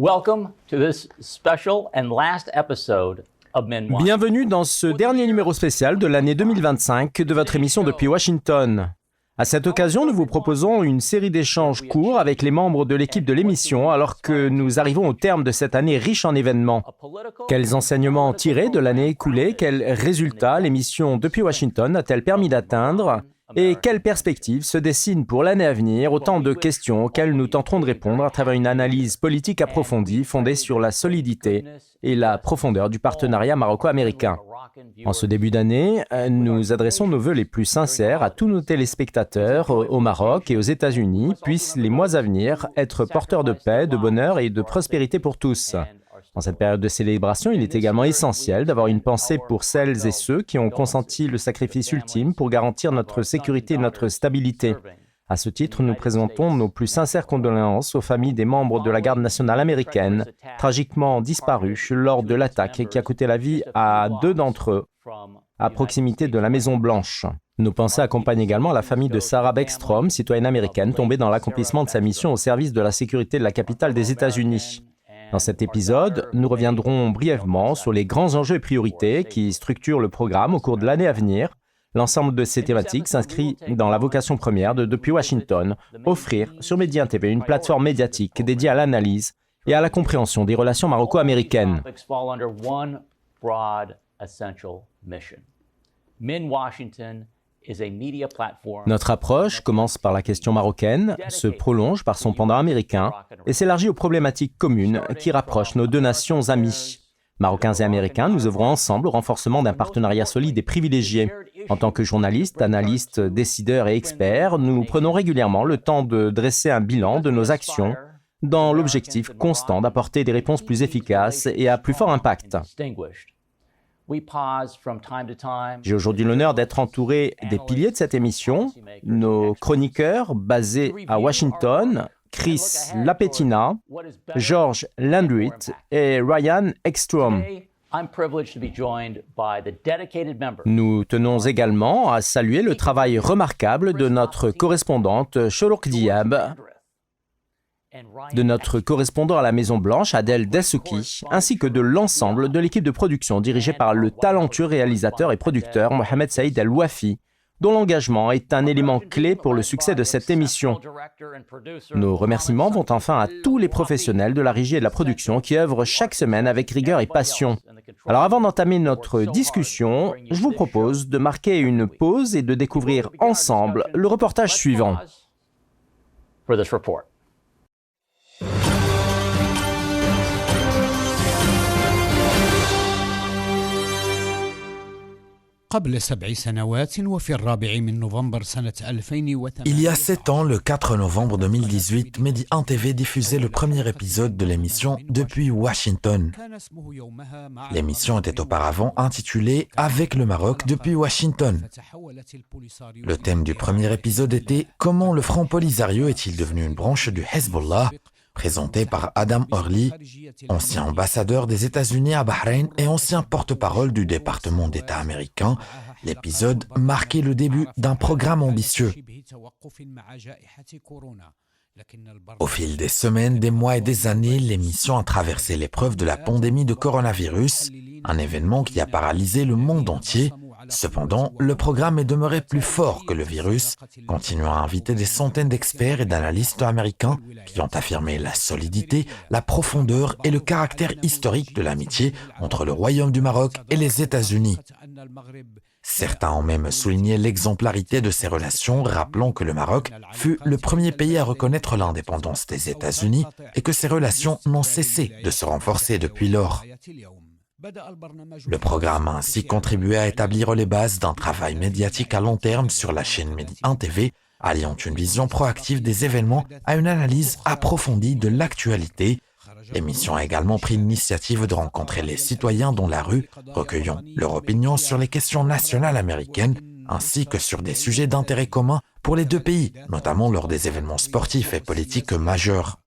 Welcome to this special and last episode of Men Watch. Bienvenue dans ce dernier numéro spécial de l'année 2025 de votre émission depuis Washington. À cette occasion, nous vous proposons une série d'échanges courts avec les membres de l'équipe de l'émission alors que nous arrivons au terme de cette année riche en événements. Quels enseignements tirés de l'année écoulée, quels résultats l'émission depuis Washington a-t-elle permis d'atteindre et quelles perspectives se dessinent pour l'année à venir, autant de questions auxquelles nous tenterons de répondre à travers une analyse politique approfondie fondée sur la solidité et la profondeur du partenariat maroco-américain. En ce début d'année, nous adressons nos vœux les plus sincères à tous nos téléspectateurs au Maroc et aux États-Unis, puissent les mois à venir être porteurs de paix, de bonheur et de prospérité pour tous. En cette période de célébration, il est également essentiel d'avoir une pensée pour celles et ceux qui ont consenti le sacrifice ultime pour garantir notre sécurité et notre stabilité. À ce titre, nous présentons nos plus sincères condoléances aux familles des membres de la Garde nationale américaine, tragiquement disparus lors de l'attaque qui a coûté la vie à 2 d'entre eux, à proximité de la Maison-Blanche. Nos pensées accompagnent également la famille de Sarah Beckstrom, citoyenne américaine tombée dans l'accomplissement de sa mission au service de la sécurité de la capitale des États-Unis. Dans cet épisode, nous reviendrons brièvement sur les grands enjeux et priorités qui structurent le programme au cours de l'année à venir. L'ensemble de ces thématiques s'inscrit dans la vocation première de Depuis Washington, offrir sur Média TV une plateforme médiatique dédiée à l'analyse et à la compréhension des relations maroco-américaines. Notre approche commence par la question marocaine, se prolonge par son pendant américain et s'élargit aux problématiques communes qui rapprochent nos deux nations amies. Marocains et Américains, nous œuvrons ensemble au renforcement d'un partenariat solide et privilégié. En tant que journalistes, analystes, décideurs et experts, nous prenons régulièrement le temps de dresser un bilan de nos actions dans l'objectif constant d'apporter des réponses plus efficaces et à plus fort impact. J'ai aujourd'hui l'honneur d'être entouré des piliers de cette émission, nos chroniqueurs basés à Washington, Chris Lapetina, George Landrit et Ryan Ekstrom. Nous tenons également à saluer le travail remarquable de notre correspondante Chorouk Diab, de notre correspondant à la Maison-Blanche, Adel Dessouki, ainsi que de l'ensemble de l'équipe de production dirigée par le talentueux réalisateur et producteur Mohamed Saïd El-Wafi, dont l'engagement est un élément clé pour le succès de cette émission. Nos remerciements vont enfin à tous les professionnels de la régie et de la production qui œuvrent chaque semaine avec rigueur et passion. Alors avant d'entamer notre discussion, je vous propose de marquer une pause et de découvrir ensemble le reportage suivant. Il y a 7 ans, le 4 novembre 2018, Média TV diffusait le premier épisode de l'émission Depuis Washington. L'émission était auparavant intitulée Avec le Maroc depuis Washington. Le thème du premier épisode était Comment le Front Polisario est-il devenu une branche du Hezbollah, présenté par Adam Orly, ancien ambassadeur des États-Unis à Bahreïn et ancien porte-parole du département d'État américain. L'épisode marquait le début d'un programme ambitieux. Au fil des semaines, des mois et des années, l'émission a traversé l'épreuve de la pandémie de coronavirus, un événement qui a paralysé le monde entier. Cependant, le programme est demeuré plus fort que le virus, continuant à inviter des centaines d'experts et d'analystes américains qui ont affirmé la solidité, la profondeur et le caractère historique de l'amitié entre le Royaume du Maroc et les États-Unis. Certains ont même souligné l'exemplarité de ces relations, rappelant que le Maroc fut le premier pays à reconnaître l'indépendance des États-Unis et que ces relations n'ont cessé de se renforcer depuis lors. Le programme a ainsi contribué à établir les bases d'un travail médiatique à long terme sur la chaîne Média TV, alliant une vision proactive des événements à une analyse approfondie de l'actualité. L'émission a également pris l'initiative de rencontrer les citoyens dans la rue, recueillant leur opinion sur les questions nationales américaines, ainsi que sur des sujets d'intérêt commun pour les deux pays, notamment lors des événements sportifs et politiques majeurs.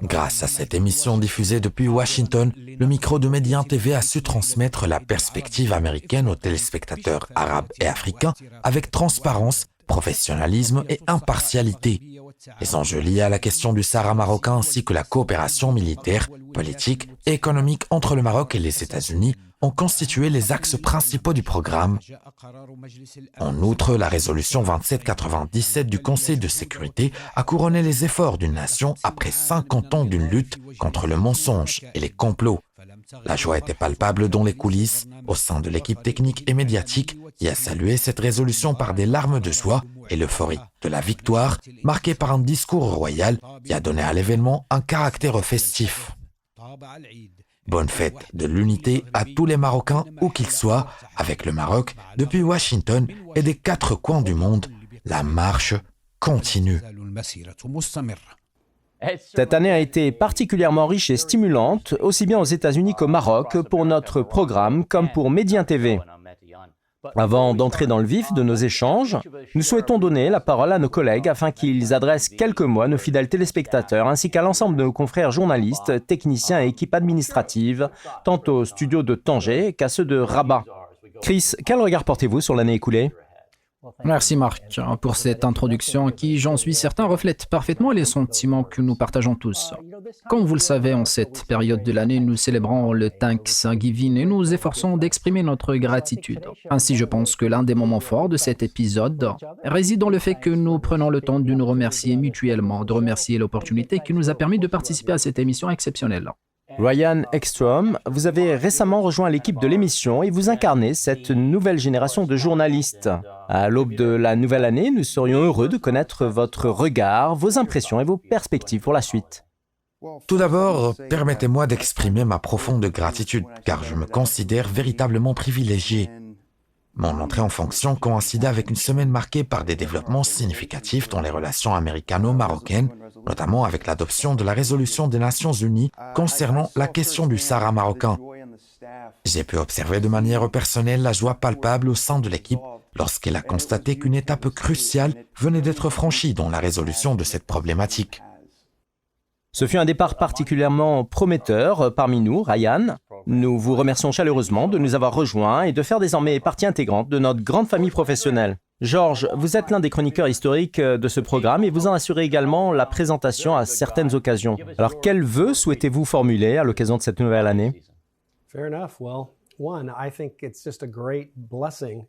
Grâce à cette émission diffusée depuis Washington, le micro de Média TV a su transmettre la perspective américaine aux téléspectateurs arabes et africains avec transparence, professionnalisme et impartialité. Les enjeux liés à la question du Sahara marocain ainsi que la coopération militaire, politique et économique entre le Maroc et les États-Unis ont constitué les axes principaux du programme. En outre, la résolution 2797 du Conseil de sécurité a couronné les efforts d'une nation après 50 ans d'une lutte contre le mensonge et les complots. La joie était palpable dans les coulisses, au sein de l'équipe technique et médiatique, qui a salué cette résolution par des larmes de joie et l'euphorie de la victoire, marquée par un discours royal qui a donné à l'événement un caractère festif. Bonne fête de l'unité à tous les Marocains, où qu'ils soient, avec le Maroc, depuis Washington et des 4 coins du monde, la marche continue. Cette année a été particulièrement riche et stimulante, aussi bien aux États-Unis qu'au Maroc, pour notre programme comme pour Médien TV. Avant d'entrer dans le vif de nos échanges, nous souhaitons donner la parole à nos collègues afin qu'ils adressent quelques mots à nos fidèles téléspectateurs ainsi qu'à l'ensemble de nos confrères journalistes, techniciens et équipes administratives, tant aux studios de Tanger qu'à ceux de Rabat. Chris, quel regard portez-vous sur l'année écoulée ? Merci Marc pour cette introduction qui, j'en suis certain, reflète parfaitement les sentiments que nous partageons tous. Comme vous le savez, en cette période de l'année, nous célébrons le Thanksgiving et nous efforçons d'exprimer notre gratitude. Ainsi, je pense que l'un des moments forts de cet épisode réside dans le fait que nous prenons le temps de nous remercier mutuellement, de remercier l'opportunité qui nous a permis de participer à cette émission exceptionnelle. Ryan Ekstrom, vous avez récemment rejoint l'équipe de l'émission et vous incarnez cette nouvelle génération de journalistes. À l'aube de la nouvelle année, nous serions heureux de connaître votre regard, vos impressions et vos perspectives pour la suite. Tout d'abord, permettez-moi d'exprimer ma profonde gratitude, car je me considère véritablement privilégié. Mon entrée en fonction coïncidait avec une semaine marquée par des développements significatifs dans les relations américano-marocaines, notamment avec l'adoption de la résolution des Nations Unies concernant la question du Sahara marocain. J'ai pu observer de manière personnelle la joie palpable au sein de l'équipe lorsqu'elle a constaté qu'une étape cruciale venait d'être franchie dans la résolution de cette problématique. Ce fut un départ particulièrement prometteur parmi nous, Ryan. Nous vous remercions chaleureusement de nous avoir rejoints et de faire désormais partie intégrante de notre grande famille professionnelle. Georges, vous êtes l'un des chroniqueurs historiques de ce programme et vous en assurez également la présentation à certaines occasions. Alors, quels vœux souhaitez-vous formuler à l'occasion de cette nouvelle année ?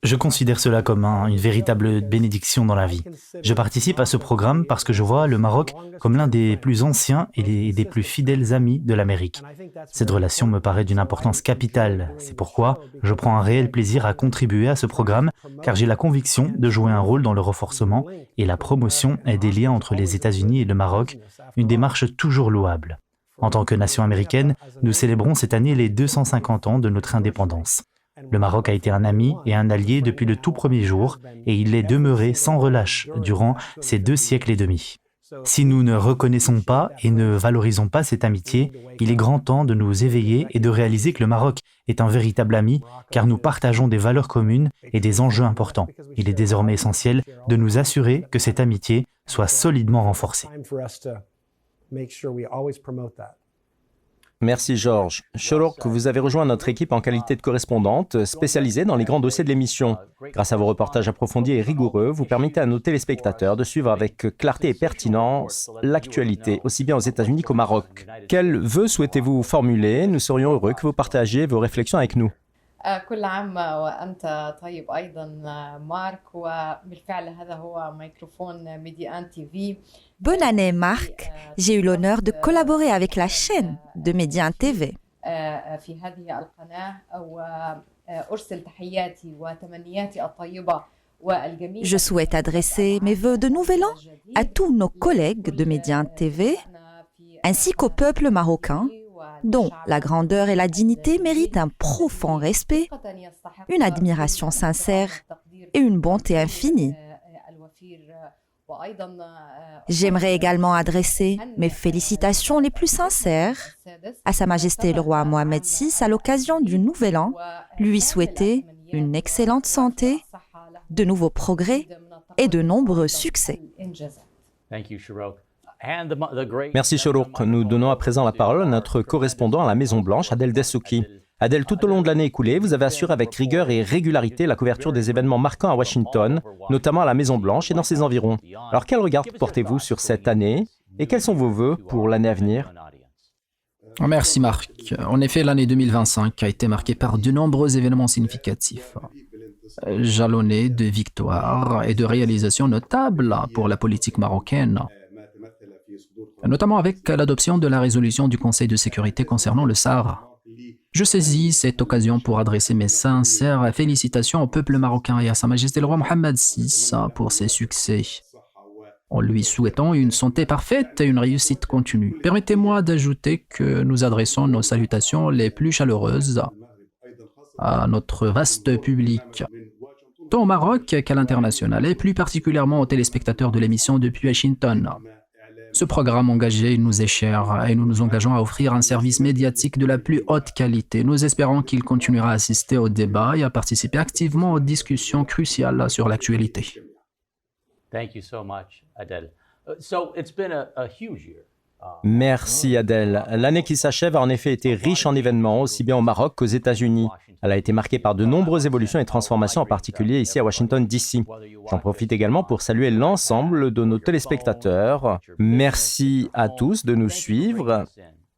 Je considère cela comme une véritable bénédiction dans la vie. Je participe à ce programme parce que je vois le Maroc comme l'un des plus anciens et des plus fidèles amis de l'Amérique. Cette relation me paraît d'une importance capitale. C'est pourquoi je prends un réel plaisir à contribuer à ce programme, car j'ai la conviction de jouer un rôle dans le renforcement et la promotion des liens entre les États-Unis et le Maroc, une démarche toujours louable. En tant que nation américaine, nous célébrons cette année les 250 ans de notre indépendance. Le Maroc a été un ami et un allié depuis le tout premier jour et il l'est demeuré sans relâche durant ces 2 siècles et demi. Si nous ne reconnaissons pas et ne valorisons pas cette amitié, il est grand temps de nous éveiller et de réaliser que le Maroc est un véritable ami car nous partageons des valeurs communes et des enjeux importants. Il est désormais essentiel de nous assurer que cette amitié soit solidement renforcée. Merci Georges. Shorouk, vous avez rejoint notre équipe en qualité de correspondante spécialisée dans les grands dossiers de l'émission. Grâce à vos reportages approfondis et rigoureux, vous permettez à nos téléspectateurs de suivre avec clarté et pertinence l'actualité, aussi bien aux États-Unis qu'au Maroc. Quels vœux souhaitez-vous formuler ? Nous serions heureux que vous partagiez vos réflexions avec nous. كل عام وأنت طيب أيضا مارك وبالفعل هذا هو ميكروفون ميديان تي في. Bonne année Marc, j'ai eu l'honneur de collaborer avec la chaîne de Médien TV. في هذه القناة وأرسل تحياتي وتمنياتي الطيبة والجميلة. Je souhaite adresser mes vœux de nouvel an à tous nos collègues de Médien TV ainsi qu'au peuple marocain, dont la grandeur et la dignité méritent un profond respect, une admiration sincère et une bonté infinie. J'aimerais également adresser mes félicitations les plus sincères à Sa Majesté le roi Mohamed VI à l'occasion du Nouvel An, lui souhaiter une excellente santé, de nouveaux progrès et de nombreux succès. Merci Shorouk. Nous donnons à présent la parole à notre correspondant à la Maison-Blanche, Adel Dessouki. Adèle, tout au long de l'année écoulée, vous avez assuré avec rigueur et régularité la couverture des événements marquants à Washington, notamment à la Maison-Blanche et dans ses environs. Alors quel regard portez-vous sur cette année et quels sont vos vœux pour l'année à venir ? Merci Marc. En effet, l'année 2025 a été marquée par de nombreux événements significatifs, jalonnés de victoires et de réalisations notables pour la politique marocaine, notamment avec l'adoption de la résolution du Conseil de sécurité concernant le Sahara. Je saisis cette occasion pour adresser mes sincères félicitations au peuple marocain et à Sa Majesté le roi Mohammed VI pour ses succès, en lui souhaitant une santé parfaite et une réussite continue. Permettez-moi d'ajouter que nous adressons nos salutations les plus chaleureuses à notre vaste public, tant au Maroc qu'à l'international, et plus particulièrement aux téléspectateurs de l'émission depuis Washington. Ce programme engagé nous est cher et nous nous engageons à offrir un service médiatique de la plus haute qualité. Nous espérons qu'il continuera à assister au débat et à participer activement aux discussions cruciales sur l'actualité. Thank you so much, Adel. So it's been a huge year. Merci Adèle. L'année qui s'achève a en effet été riche en événements, aussi bien au Maroc qu'aux États-Unis. Elle a été marquée par de nombreuses évolutions et transformations, en particulier ici à Washington, D.C. J'en profite également pour saluer l'ensemble de nos téléspectateurs. Merci à tous de nous suivre.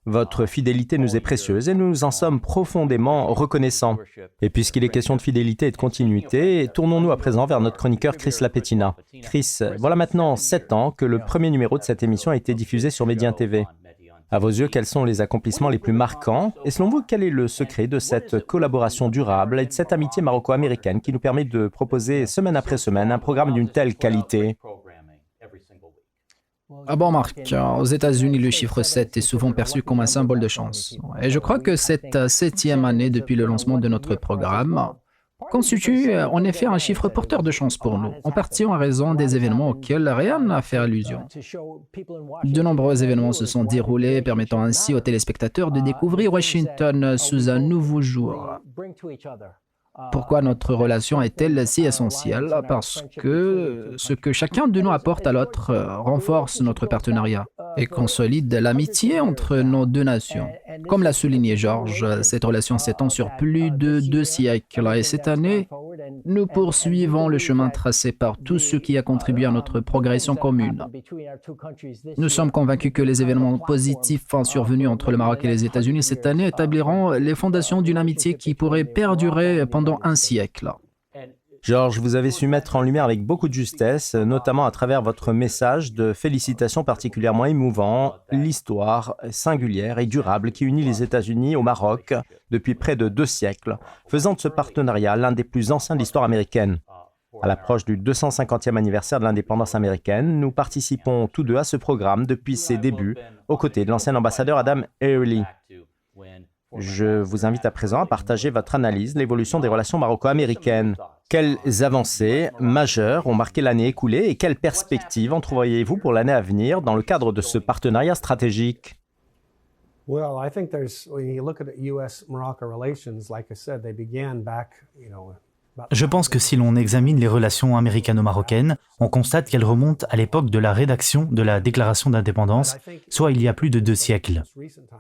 Votre fidélité nous est précieuse et nous en sommes profondément reconnaissants. Et puisqu'il est question de fidélité et de continuité, tournons-nous à présent vers notre chroniqueur Chris Lapetina. Chris, voilà maintenant 7 ans que le premier numéro de cette émission a été diffusé sur Médian TV. À vos yeux, quels sont les accomplissements les plus marquants? Et selon vous, quel est le secret de cette collaboration durable et de cette amitié maroco-américaine qui nous permet de proposer semaine après semaine un programme d'une telle qualité? Ah bon Marc, aux États-Unis, le chiffre 7 est souvent perçu comme un symbole de chance. Et je crois que cette 7e année depuis le lancement de notre programme constitue en effet un chiffre porteur de chance pour nous, en partie en raison des événements auxquels rien n'a fait allusion. De nombreux événements se sont déroulés, permettant ainsi aux téléspectateurs de découvrir Washington sous un nouveau jour. Pourquoi notre relation est-elle si essentielle? Parce que ce que chacun de nous apporte à l'autre renforce notre partenariat et consolide l'amitié entre nos deux nations. Comme l'a souligné Georges, cette relation s'étend sur plus de 2 siècles et cette année, nous poursuivons le chemin tracé par tout ce qui a contribué à notre progression commune. Nous sommes convaincus que les événements positifs survenus entre le Maroc et les États-Unis cette année établiront les fondations d'une amitié qui pourrait perdurer pendant un siècle. Georges, vous avez su mettre en lumière avec beaucoup de justesse, notamment à travers votre message de félicitations particulièrement émouvant, l'histoire singulière et durable qui unit les États-Unis au Maroc depuis près de 2 siècles, faisant de ce partenariat l'un des plus anciens de l'histoire américaine. À l'approche du 250e anniversaire de l'indépendance américaine, nous participons tous deux à ce programme depuis ses débuts, aux côtés de l'ancien ambassadeur Adam Early. Je vous invite à présent à partager votre analyse de l'évolution des relations maroco-américaines. Quelles avancées majeures ont marqué l'année écoulée et quelles perspectives entrevoyez-vous pour l'année à venir dans le cadre de ce partenariat stratégique? Je pense que si l'on examine les relations américano-marocaines, on constate qu'elles remontent à l'époque de la rédaction de la Déclaration d'indépendance, soit il y a plus de 2 siècles.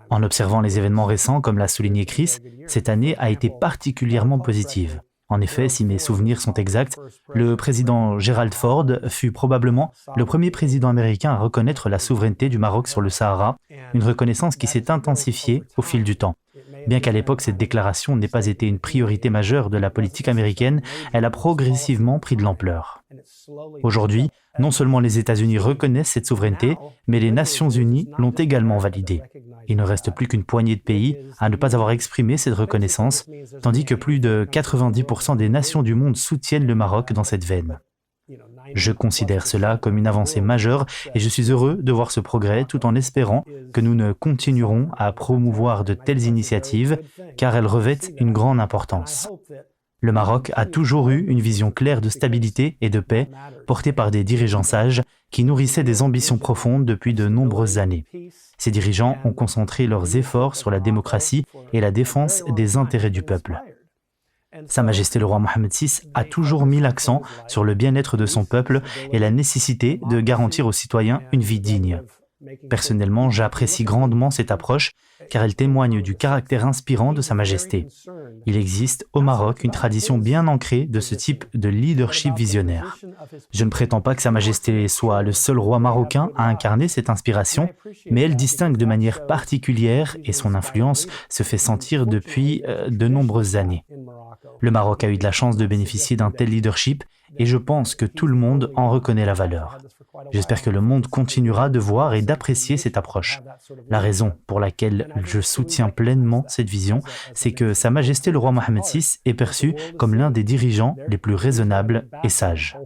En observant les événements récents, comme l'a souligné Chris, cette année a été particulièrement positive. En effet, si mes souvenirs sont exacts, le président Gerald Ford fut probablement le premier président américain à reconnaître la souveraineté du Maroc sur le Sahara, une reconnaissance qui s'est intensifiée au fil du temps. Bien qu'à l'époque cette déclaration n'ait pas été une priorité majeure de la politique américaine, elle a progressivement pris de l'ampleur. Aujourd'hui, non seulement les États-Unis reconnaissent cette souveraineté, mais les Nations Unies l'ont également validée. Il ne reste plus qu'une poignée de pays à ne pas avoir exprimé cette reconnaissance, tandis que plus de 90% des nations du monde soutiennent le Maroc dans cette veine. Je considère cela comme une avancée majeure et je suis heureux de voir ce progrès tout en espérant que nous ne continuerons à promouvoir de telles initiatives car elles revêtent une grande importance. Le Maroc a toujours eu une vision claire de stabilité et de paix portée par des dirigeants sages qui nourrissaient des ambitions profondes depuis de nombreuses années. Ces dirigeants ont concentré leurs efforts sur la démocratie et la défense des intérêts du peuple. Sa Majesté le roi Mohammed VI a toujours mis l'accent sur le bien-être de son peuple et la nécessité de garantir aux citoyens une vie digne. Personnellement, j'apprécie grandement cette approche car elle témoigne du caractère inspirant de Sa Majesté. Il existe au Maroc une tradition bien ancrée de ce type de leadership visionnaire. Je ne prétends pas que Sa Majesté soit le seul roi marocain à incarner cette inspiration, mais elle distingue de manière particulière et son influence se fait sentir depuis de nombreuses années. Le Maroc a eu de la chance de bénéficier d'un tel leadership et je pense que tout le monde en reconnaît la valeur. J'espère que le monde continuera de voir et d'apprécier cette approche. La raison pour laquelle je soutiens pleinement cette vision, c'est que Sa Majesté le roi Mohammed VI est perçu comme l'un des dirigeants les plus raisonnables et sages.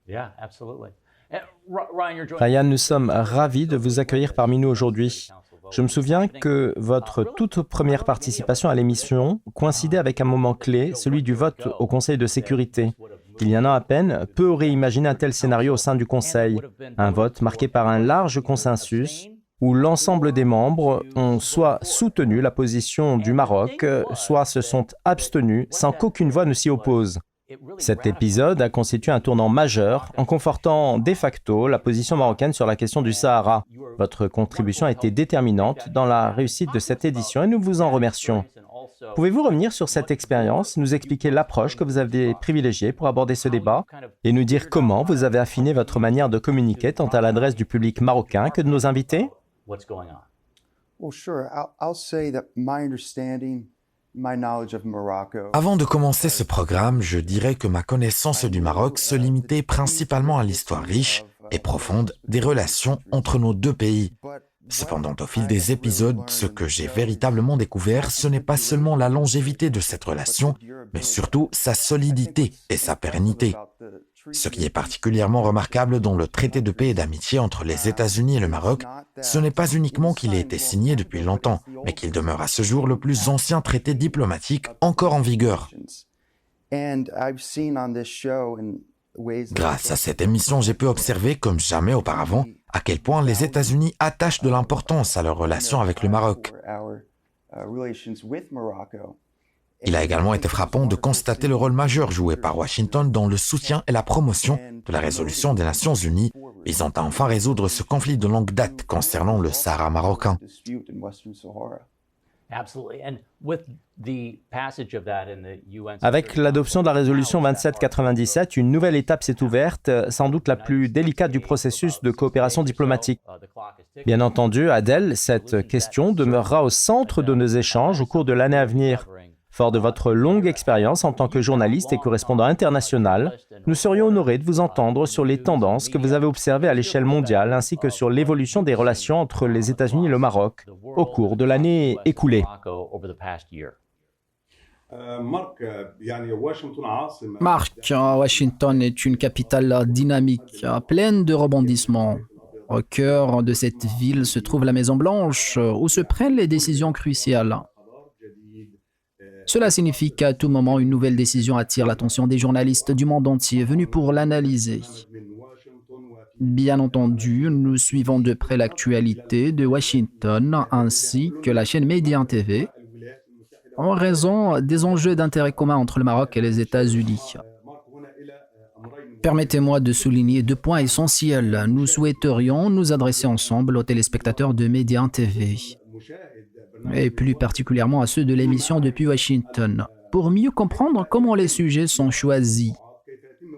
Yeah, absolutely. Ryan, nous sommes ravis de vous accueillir parmi nous aujourd'hui. Je me souviens que votre toute première participation à l'émission coïncidait avec un moment clé, celui du vote au Conseil de sécurité. Il y en a à peine, peu auraient imaginé un tel scénario au sein du Conseil. Un vote marqué par un large consensus où l'ensemble des membres ont soit soutenu la position du Maroc, soit se sont abstenus sans qu'aucune voix ne s'y oppose. Cet épisode a constitué un tournant majeur en confortant de facto la position marocaine sur la question du Sahara. Votre contribution a été déterminante dans la réussite de cette édition et nous vous en remercions. Pouvez-vous revenir sur cette expérience, nous expliquer l'approche que vous avez privilégiée pour aborder ce débat et nous dire comment vous avez affiné votre manière de communiquer tant à l'adresse du public marocain que de nos invités? What's going on? Well, sure. I'll say that my understanding, my knowledge of Morocco. Avant de commencer ce programme, je dirais que ma connaissance du Maroc se limitait principalement à l'histoire riche et profonde des relations entre nos deux pays. Cependant, au fil des épisodes, ce que j'ai véritablement découvert, ce n'est pas seulement la longévité de cette relation, mais surtout sa solidité et sa pérennité. Ce qui est particulièrement remarquable dans le traité de paix et d'amitié entre les États-Unis et le Maroc, ce n'est pas uniquement qu'il ait été signé depuis longtemps, mais qu'il demeure à ce jour le plus ancien traité diplomatique encore en vigueur. Grâce à cette émission, j'ai pu observer, comme jamais auparavant, à quel point les États-Unis attachent de l'importance à leur relation avec le Maroc. Il a également été frappant de constater le rôle majeur joué par Washington dans le soutien et la promotion de la résolution des Nations Unies visant à enfin résoudre ce conflit de longue date concernant le Sahara marocain. Avec l'adoption de la résolution 2797, une nouvelle étape s'est ouverte, sans doute la plus délicate du processus de coopération diplomatique. Bien entendu, Adel, cette question demeurera au centre de nos échanges au cours de l'année à venir. Fort de votre longue expérience en tant que journaliste et correspondant international, nous serions honorés de vous entendre sur les tendances que vous avez observées à l'échelle mondiale ainsi que sur l'évolution des relations entre les États-Unis et le Maroc au cours de l'année écoulée. Marc, Washington est une capitale dynamique, pleine de rebondissements. Au cœur de cette ville se trouve la Maison-Blanche, où se prennent les décisions cruciales. Cela signifie qu'à tout moment, une nouvelle décision attire l'attention des journalistes du monde entier venus pour l'analyser. Bien entendu, nous suivons de près l'actualité de Washington ainsi que la chaîne Média TV en raison des enjeux d'intérêt commun entre le Maroc et les États-Unis. Permettez-moi de souligner 2 points essentiels. Nous souhaiterions nous adresser ensemble aux téléspectateurs de Média TV. Et plus particulièrement à ceux de l'émission depuis Washington, pour mieux comprendre comment les sujets sont choisis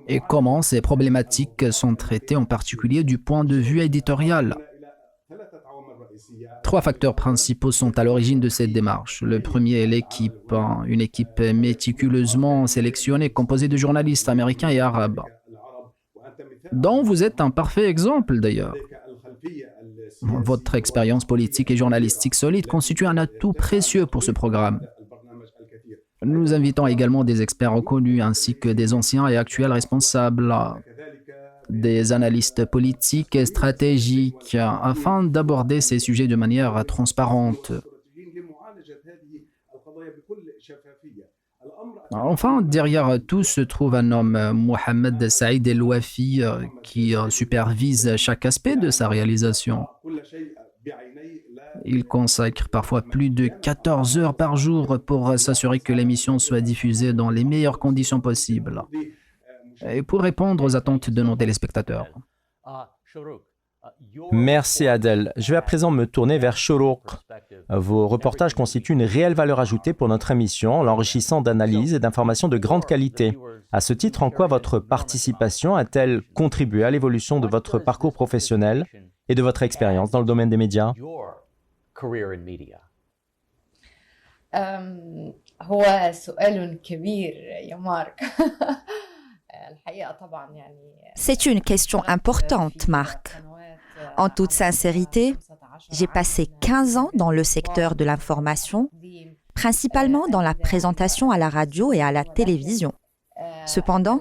et comment ces problématiques sont traitées, en particulier du point de vue éditorial. 3 facteurs principaux sont à l'origine de cette démarche. Le premier est l'équipe, une équipe méticuleusement sélectionnée, composée de journalistes américains et arabes, dont vous êtes un parfait exemple d'ailleurs. Votre expérience politique et journalistique solide constitue un atout précieux pour ce programme. Nous invitons également des experts reconnus ainsi que des anciens et actuels responsables, des analystes politiques et stratégiques afin d'aborder ces sujets de manière transparente. Enfin, derrière tout se trouve un homme, Mohamed Saïd El Wafi, qui supervise chaque aspect de sa réalisation. Il consacre parfois plus de 14 heures par jour pour s'assurer que l'émission soit diffusée dans les meilleures conditions possibles. et pour répondre aux attentes de nos téléspectateurs. Merci Adel. Je vais à présent me tourner vers Shourouq. Vos reportages constituent une réelle valeur ajoutée pour notre émission en l'enrichissant d'analyses et d'informations de grande qualité. À ce titre, en quoi votre participation a-t-elle contribué à l'évolution de votre parcours professionnel et de votre expérience dans le domaine des médias? هو سؤال كبير يا مارك. C'est une question importante, Marc. En toute sincérité, j'ai passé 15 ans dans le secteur de l'information, principalement dans la présentation à la radio et à la télévision. Cependant,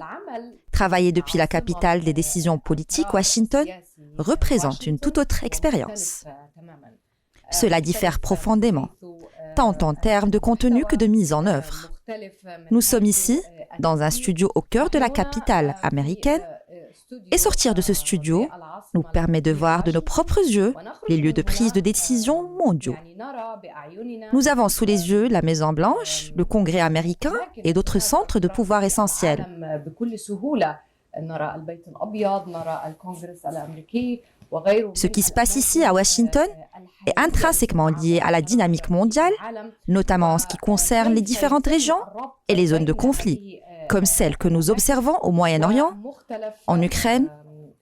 travailler depuis la capitale des décisions politiques, Washington, représente une toute autre expérience. Cela diffère profondément, tant en termes de contenu que de mise en œuvre. Nous sommes ici, dans un studio au cœur de la capitale américaine, et sortir de ce studio nous permet de voir de nos propres yeux les lieux de prise de décision mondiaux. Nous avons sous les yeux la Maison-Blanche, le Congrès américain et d'autres centres de pouvoir essentiels. Ce qui se passe ici à Washington est intrinsèquement lié à la dynamique mondiale, notamment en ce qui concerne les différentes régions et les zones de conflit, comme celles que nous observons au Moyen-Orient, en Ukraine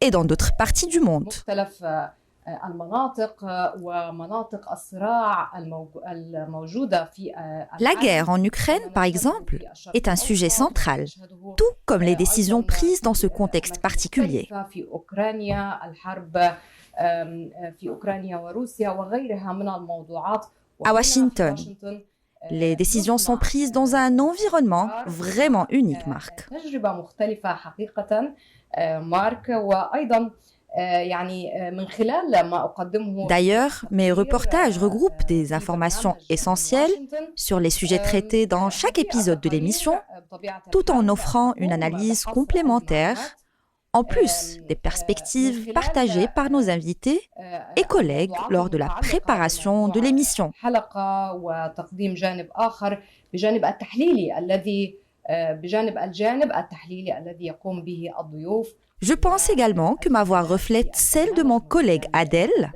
et dans d'autres parties du monde. La guerre en Ukraine, par exemple, est un sujet central, tout comme les décisions prises dans ce contexte particulier. À Washington, les décisions sont prises dans un environnement vraiment unique, Marc. D'ailleurs, mes reportages regroupent des informations essentielles sur les sujets traités dans chaque épisode de l'émission, tout en offrant une analyse complémentaire, en plus des perspectives partagées par nos invités et collègues lors de la préparation de l'émission. Je pense également que ma voix reflète celle de mon collègue Adel,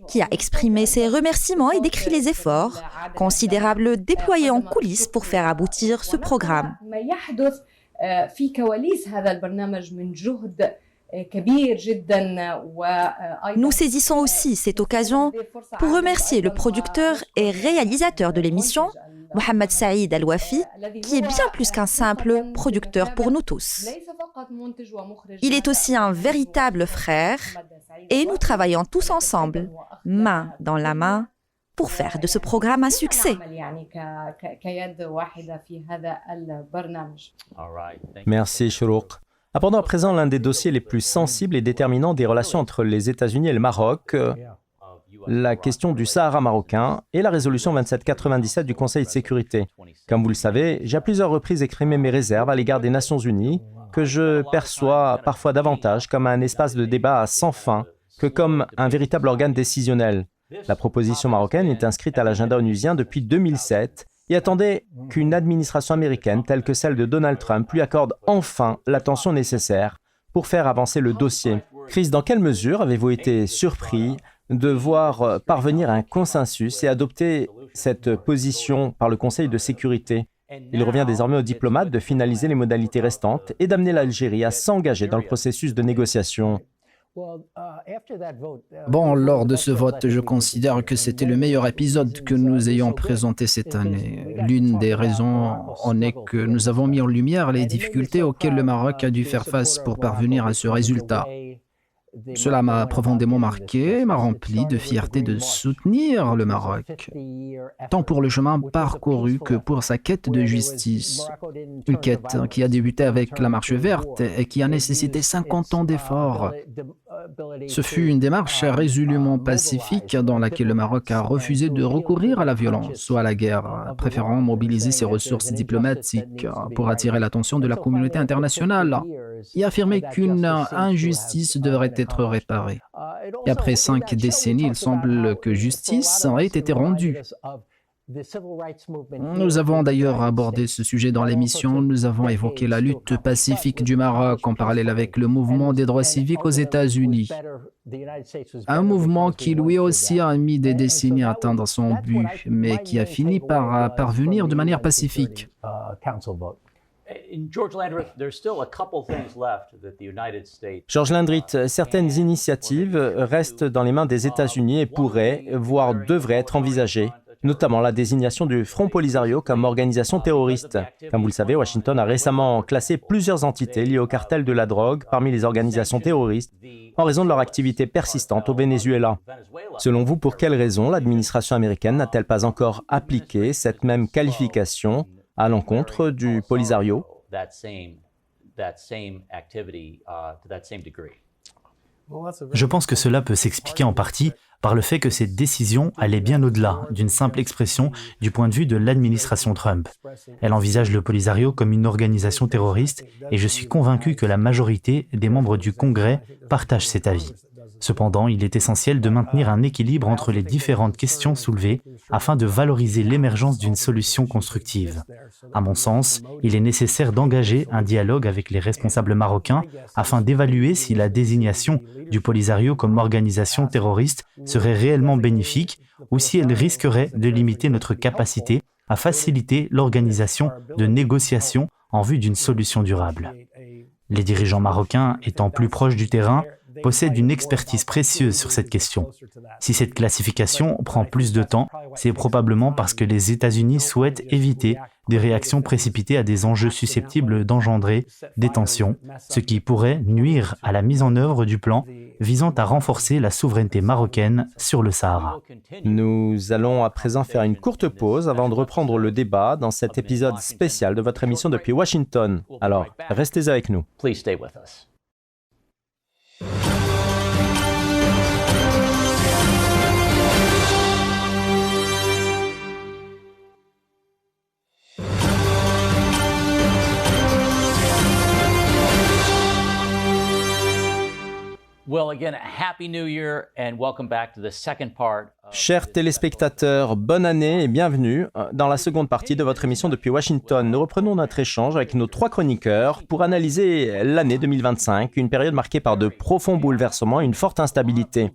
qui a exprimé ses remerciements et décrit les efforts considérables déployés en coulisses pour faire aboutir ce programme. Nous saisissons aussi cette occasion pour remercier le producteur et réalisateur de l'émission, Mohamed Saïd Al-Wafi, qui est bien plus qu'un simple producteur pour nous tous. Il est aussi un véritable frère et nous travaillons tous ensemble, main dans la main, pour faire de ce programme un succès. Merci Shourouq. Abordons à présent l'un des dossiers les plus sensibles et déterminants des relations entre les États-Unis et le Maroc, la question du Sahara marocain et la résolution 2797 du Conseil de sécurité. Comme vous le savez, j'ai à plusieurs reprises exprimé mes réserves à l'égard des Nations Unies, que je perçois parfois davantage comme un espace de débat sans fin que comme un véritable organe décisionnel. La proposition marocaine est inscrite à l'agenda onusien depuis 2007 et attendait qu'une administration américaine telle que celle de Donald Trump lui accorde enfin l'attention nécessaire pour faire avancer le dossier. Chris, dans quelle mesure avez-vous été surpris de voir parvenir un consensus et adopter cette position par le Conseil de sécurité? Il revient désormais aux diplomates de finaliser les modalités restantes et d'amener l'Algérie à s'engager dans le processus de négociation. Bon, lors de ce vote, je considère que c'était le meilleur épisode que nous ayons présenté cette année. L'une des raisons en est que nous avons mis en lumière les difficultés auxquelles le Maroc a dû faire face pour parvenir à ce résultat. Cela m'a profondément marqué et m'a rempli de fierté de soutenir le Maroc, tant pour le chemin parcouru que pour sa quête de justice. Une quête qui a débuté avec la Marche verte et qui a nécessité 50 ans d'efforts. Ce fut une démarche résolument pacifique dans laquelle le Maroc a refusé de recourir à la violence ou à la guerre, préférant mobiliser ses ressources diplomatiques pour attirer l'attention de la communauté internationale et affirmer qu'une injustice devrait être réparée. Et après 5 décennies, il semble que justice ait été rendue. Nous avons d'ailleurs abordé ce sujet dans l'émission. Nous avons évoqué la lutte pacifique du Maroc en parallèle avec le mouvement des droits civiques aux États-Unis. Un mouvement qui lui aussi a mis des décennies à atteindre son but, mais qui a fini par parvenir de manière pacifique. George Landrit, certaines initiatives restent dans les mains des États-Unis et pourraient, voire devraient être envisagées, notamment la désignation du Front Polisario comme organisation terroriste. Comme vous le savez, Washington a récemment classé plusieurs entités liées au cartel de la drogue parmi les organisations terroristes en raison de leur activité persistante au Venezuela. Selon vous, pour quelles raisons l'administration américaine n'a-t-elle pas encore appliqué cette même qualification à l'encontre du Polisario? Je pense que cela peut s'expliquer en partie par le fait que cette décision allait bien au-delà d'une simple expression du point de vue de l'administration Trump. Elle envisage le Polisario comme une organisation terroriste et je suis convaincu que la majorité des membres du Congrès partagent cet avis. Cependant, il est essentiel de maintenir un équilibre entre les différentes questions soulevées afin de valoriser l'émergence d'une solution constructive. À mon sens, il est nécessaire d'engager un dialogue avec les responsables marocains afin d'évaluer si la désignation du Polisario comme organisation terroriste serait réellement bénéfique ou si elle risquerait de limiter notre capacité à faciliter l'organisation de négociations en vue d'une solution durable. Les dirigeants marocains, étant plus proches du terrain, possèdent une expertise précieuse sur cette question. Si cette classification prend plus de temps, c'est probablement parce que les États-Unis souhaitent éviter des réactions précipitées à des enjeux susceptibles d'engendrer des tensions, ce qui pourrait nuire à la mise en œuvre du plan visant à renforcer la souveraineté marocaine sur le Sahara. Nous allons à présent faire une courte pause avant de reprendre le débat dans cet épisode spécial de votre émission depuis Washington. Alors, restez avec nous. Please stay with us. Well, again, Happy New Year and welcome back to the second part. Chers téléspectateurs, bonne année et bienvenue dans la seconde partie de votre émission depuis Washington. Nous reprenons notre échange avec nos trois chroniqueurs pour analyser l'année 2025, une période marquée par de profonds bouleversements et une forte instabilité.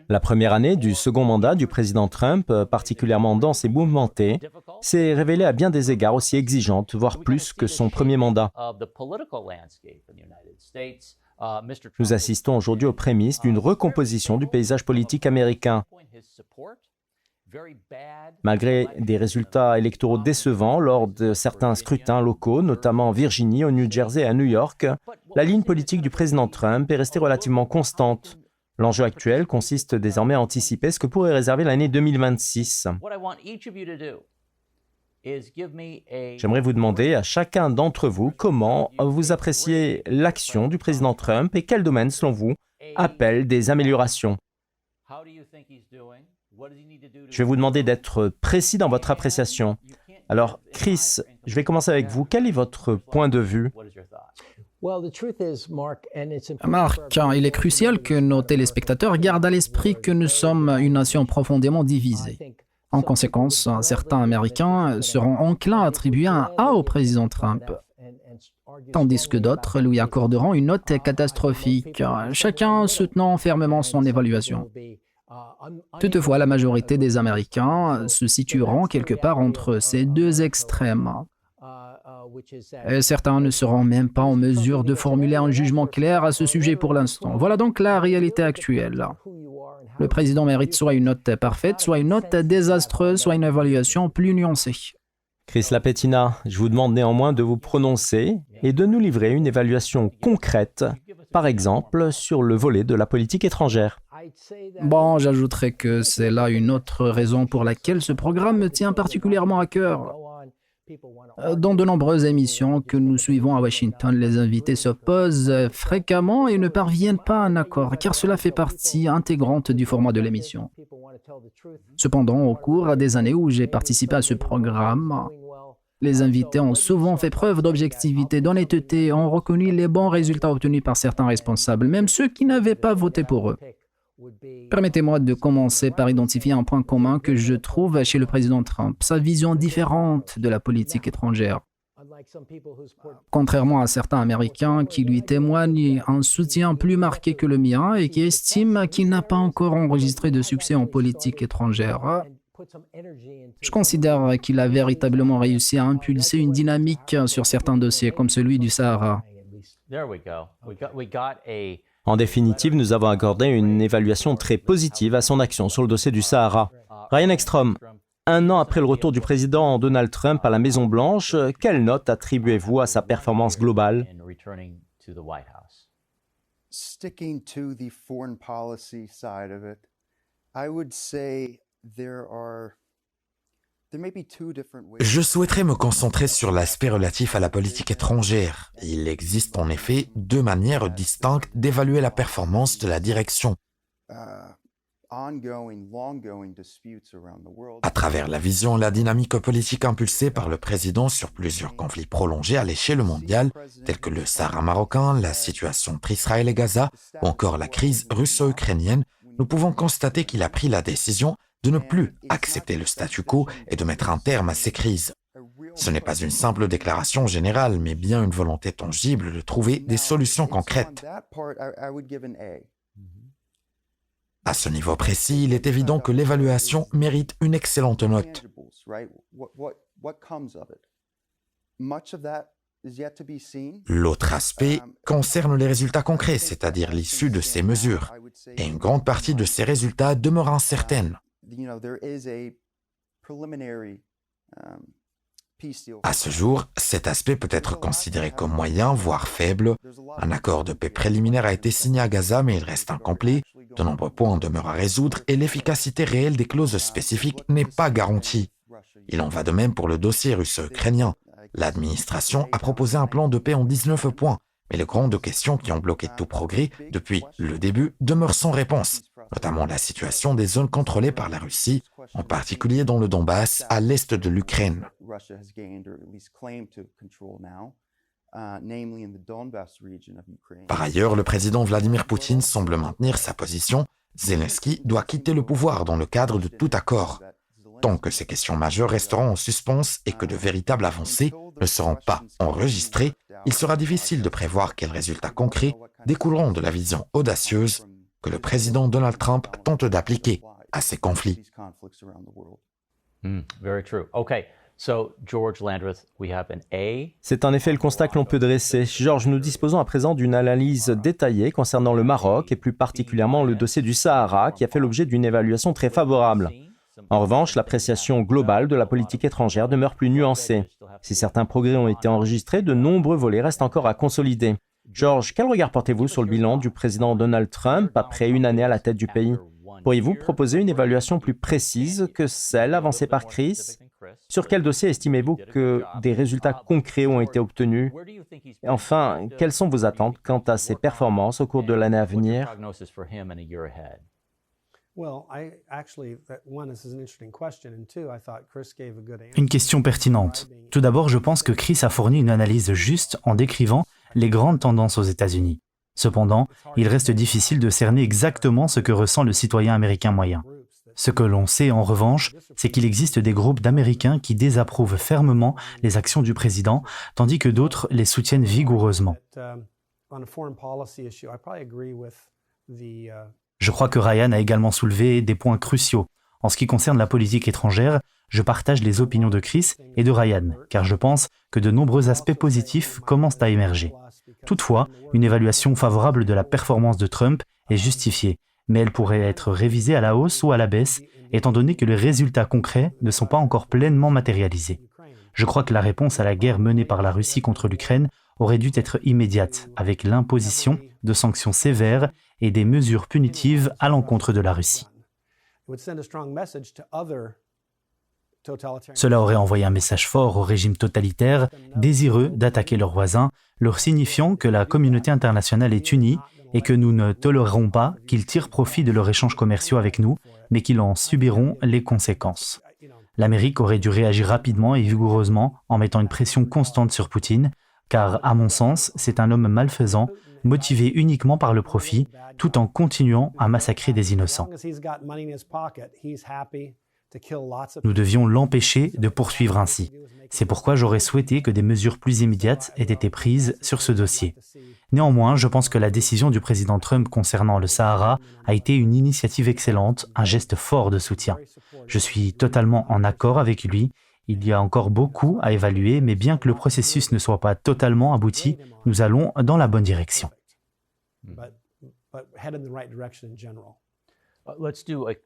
La première année du second mandat du président Trump, particulièrement dense et mouvementée, s'est révélée à bien des égards aussi exigeante, voire plus que son premier mandat. Nous assistons aujourd'hui aux prémices d'une recomposition du paysage politique américain. Malgré des résultats électoraux décevants lors de certains scrutins locaux, notamment en Virginie, au New Jersey et à New York, la ligne politique du président Trump est restée relativement constante. L'enjeu actuel consiste désormais à anticiper ce que pourrait réserver l'année 2026. J'aimerais vous demander à chacun d'entre vous comment vous appréciez l'action du président Trump et quels domaines, selon vous, appellent des améliorations. Je vais vous demander d'être précis dans votre appréciation. Alors, Chris, je vais commencer avec vous. Quel est votre point de vue? Marc, il est crucial que nos téléspectateurs gardent à l'esprit que nous sommes une nation profondément divisée. En conséquence, certains Américains seront enclins à attribuer un A au président Trump, tandis que d'autres lui accorderont une note catastrophique, chacun soutenant fermement son évaluation. Toutefois, la majorité des Américains se situeront quelque part entre ces deux extrêmes. Et certains ne seront même pas en mesure de formuler un jugement clair à ce sujet pour l'instant. Voilà donc la réalité actuelle. Le président mérite soit une note parfaite, soit une note désastreuse, soit une évaluation plus nuancée. Chris Lapetina, je vous demande néanmoins de vous prononcer et de nous livrer une évaluation concrète, par exemple sur le volet de la politique étrangère. Bon, j'ajouterais que c'est là une autre raison pour laquelle ce programme me tient particulièrement à cœur. Dans de nombreuses émissions que nous suivons à Washington, les invités s'opposent fréquemment et ne parviennent pas à un accord, car cela fait partie intégrante du format de l'émission. Cependant, au cours des années où j'ai participé à ce programme, les invités ont souvent fait preuve d'objectivité, d'honnêteté et ont reconnu les bons résultats obtenus par certains responsables, même ceux qui n'avaient pas voté pour eux. Permettez-moi de commencer par identifier un point commun que je trouve chez le président Trump, sa vision différente de la politique étrangère. Contrairement à certains Américains qui lui témoignent un soutien plus marqué que le mien et qui estiment qu'il n'a pas encore enregistré de succès en politique étrangère, je considère qu'il a véritablement réussi à impulser une dynamique sur certains dossiers, comme celui du Sahara. There we go. We got a En définitive, nous avons accordé une évaluation très positive à son action sur le dossier du Sahara. Ryan Ekstrom, un an après le retour du président Donald Trump à la Maison-Blanche, quelle note attribuez-vous à sa performance globale? in returning to the White House. Sticking to the foreign policy side of it, I would say there may be two different ways. Je souhaiterais me concentrer sur l'aspect relatif à la politique étrangère. Il existe en effet deux manières distinctes d'évaluer la performance de la direction. Ongoing, long-going disputes around the world. À travers la vision et la dynamique politique impulsée par le président sur plusieurs conflits prolongés à l'échelle mondiale, tels que le Sahara marocain, la situation entre Israël et Gaza, ou encore la crise russo-ukrainienne, nous pouvons constater qu'il a pris la décision de ne plus accepter le statu quo et de mettre un terme à ces crises. Ce n'est pas une simple déclaration générale, mais bien une volonté tangible de trouver des solutions concrètes. On that part, I would give an A. À ce niveau précis, il est évident que l'évaluation mérite une excellente note. Tangibles, right? What comes of it? Much of that is yet to be seen. L'autre aspect concerne les résultats concrets, c'est-à-dire l'issue de ces mesures. Et une grande partie de ces résultats demeure incertaine. You know, there is a preliminary peace deal. À ce jour, cet aspect peut être considéré comme moyen, voire faible. Un accord de paix préliminaire a été signé à Gaza, mais il reste incomplet. De nombreux points demeurent à résoudre et l'efficacité réelle des clauses spécifiques n'est pas garantie. Il en va de même pour le dossier russo-ukrainien. L'administration a proposé un plan de paix en 19 points, mais les grandes questions qui ont bloqué tout progrès depuis le début demeurent sans réponse, notamment la situation des zones contrôlées par la Russie, en particulier dans le Donbass, à l'est de l'Ukraine. Russia has gained or at least claimed to control now, namely in the Donbass region of Ukraine. Par ailleurs, le président Vladimir Poutine semble maintenir sa position. Zelensky doit quitter le pouvoir dans le cadre de tout accord. Tant que ces questions majeures resteront en suspens et que de véritables avancées ne seront pas enregistrées, il sera difficile de prévoir quels résultats concrets découleront de la vision audacieuse que le président Donald Trump tente d'appliquer à ces conflits. These conflicts around the world. Very true. Okay, so George Landreth, we have an A. C'est en effet le constat que l'on peut dresser. Georges, nous disposons à présent d'une analyse détaillée concernant le Maroc et plus particulièrement le dossier du Sahara qui a fait l'objet d'une évaluation très favorable. En revanche, l'appréciation globale de la politique étrangère demeure plus nuancée. Si certains progrès ont été enregistrés, de nombreux volets restent encore à consolider. Georges, quel regard portez-vous sur le bilan du président Donald Trump après une année à la tête du pays? Pourriez-vous proposer une évaluation plus précise que celle avancée par Chris? Sur quel dossier estimez-vous que des résultats concrets ont été obtenus? Et enfin, quelles sont vos attentes quant à ses performances au cours de l'année à venir? Prognosis for him in a year ahead. Une question pertinente. Tout d'abord, je pense que Chris a fourni une analyse juste en décrivant les grandes tendances aux États-Unis. Cependant, il reste difficile de cerner exactement ce que ressent le citoyen américain moyen. Ce que l'on sait en revanche, c'est qu'il existe des groupes d'Américains qui désapprouvent fermement les actions du président, tandis que d'autres les soutiennent vigoureusement. Je crois que Ryan a également soulevé des points cruciaux. En ce qui concerne la politique étrangère, je partage les opinions de Chris et de Ryan, car je pense que de nombreux aspects positifs commencent à émerger. Toutefois, une évaluation favorable de la performance de Trump est justifiée, mais elle pourrait être révisée à la hausse ou à la baisse, étant donné que les résultats concrets ne sont pas encore pleinement matérialisés. Je crois que la réponse à la guerre menée par la Russie contre l'Ukraine aurait dû être immédiate, avec l'imposition de sanctions sévères et des mesures punitives à l'encontre de la Russie. Cela aurait envoyé un message fort au régime totalitaire, désireux d'attaquer leurs voisins, leur signifiant que la communauté internationale est unie et que nous ne tolérerons pas qu'ils tirent profit de leurs échanges commerciaux avec nous, mais qu'ils en subiront les conséquences. L'Amérique aurait dû réagir rapidement et vigoureusement en mettant une pression constante sur Poutine, car à mon sens, c'est un homme malfaisant, motivé uniquement par le profit, tout en continuant à massacrer des innocents. Nous devions l'empêcher de poursuivre ainsi. C'est pourquoi j'aurais souhaité que des mesures plus immédiates aient été prises sur ce dossier. Néanmoins, je pense que la décision du président Trump concernant le Sahara a été une initiative excellente, un geste fort de soutien. Je suis totalement en accord avec lui. Il y a encore beaucoup à évaluer, mais bien que le processus ne soit pas totalement abouti, nous allons dans la bonne direction.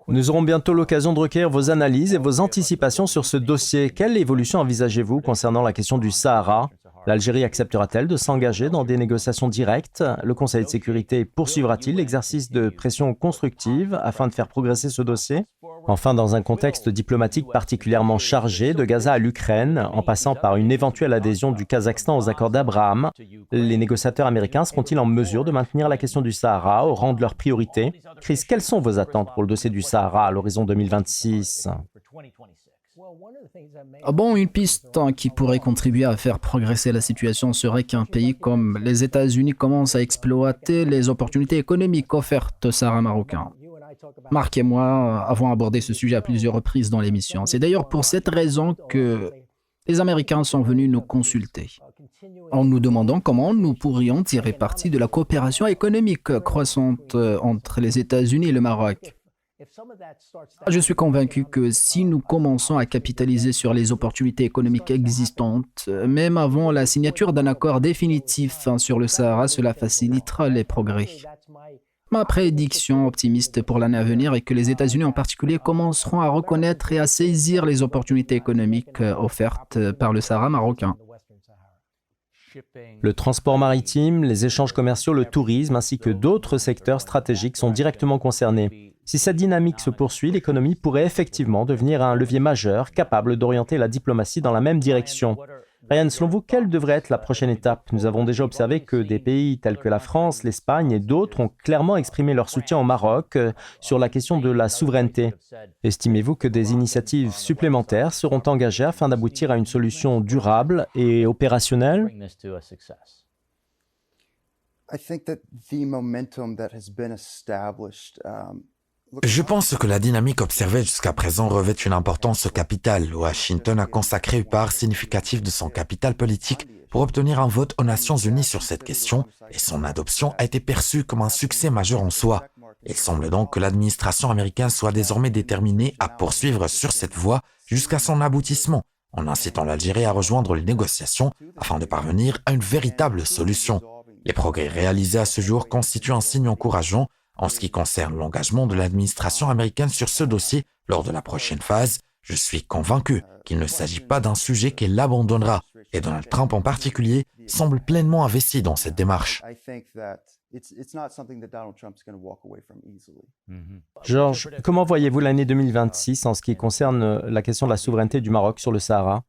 Nous aurons bientôt l'occasion de recueillir vos analyses et vos anticipations sur ce dossier. Quelle évolution envisagez-vous concernant la question du Sahara ? L'Algérie acceptera-t-elle de s'engager dans des négociations directes ? Le Conseil de sécurité poursuivra-t-il l'exercice de pression constructive afin de faire progresser ce dossier ? Enfin, dans un contexte diplomatique particulièrement chargé, de Gaza à l'Ukraine, en passant par une éventuelle adhésion du Kazakhstan aux accords d'Abraham, les négociateurs américains seront-ils en mesure de maintenir la question du Sahara au rang de leur priorité ? Chris, quelles sont vos attentes pour le dossier du Sahara à l'horizon 2026 ? Une piste qui pourrait contribuer à faire progresser la situation serait qu'un pays comme les États-Unis commence à exploiter les opportunités économiques offertes au Sahara marocain. Marc et moi avons abordé ce sujet à plusieurs reprises dans l'émission. C'est d'ailleurs pour cette raison que les Américains sont venus nous consulter, en nous demandant comment nous pourrions tirer parti de la coopération économique croissante entre les États-Unis et le Maroc. Je suis convaincu que si nous commençons à capitaliser sur les opportunités économiques existantes, même avant la signature d'un accord définitif sur le Sahara, cela facilitera les progrès. Ma prédiction optimiste pour l'année à venir est que les États-Unis en particulier commenceront à reconnaître et à saisir les opportunités économiques offertes par le Sahara marocain. Le transport maritime, les échanges commerciaux, le tourisme ainsi que d'autres secteurs stratégiques sont directement concernés. Si cette dynamique se poursuit, l'économie pourrait effectivement devenir un levier majeur capable d'orienter la diplomatie dans la même direction. Ryan, selon vous, quelle devrait être la prochaine étape ? Nous avons déjà observé que des pays tels que la France, l'Espagne et d'autres ont clairement exprimé leur soutien au Maroc sur la question de la souveraineté. Estimez-vous que des initiatives supplémentaires seront engagées afin d'aboutir à une solution durable et opérationnelle ? Je pense que la dynamique observée jusqu'à présent revêt une importance capitale. Washington a consacré une part significative de son capital politique pour obtenir un vote aux Nations Unies sur cette question et son adoption a été perçue comme un succès majeur en soi. Il semble donc que l'administration américaine soit désormais déterminée à poursuivre sur cette voie jusqu'à son aboutissement, en incitant l'Algérie à rejoindre les négociations afin de parvenir à une véritable solution. Les progrès réalisés à ce jour constituent un signe encourageant en ce qui concerne l'engagement de l'administration américaine sur ce dossier lors de la prochaine phase. Je suis convaincu qu'il ne s'agit pas d'un sujet qu'elle abandonnera, et Donald Trump en particulier semble pleinement investi dans cette démarche. Georges, comment voyez-vous l'année 2026 en ce qui concerne la question de la souveraineté du Maroc sur le Sahara ?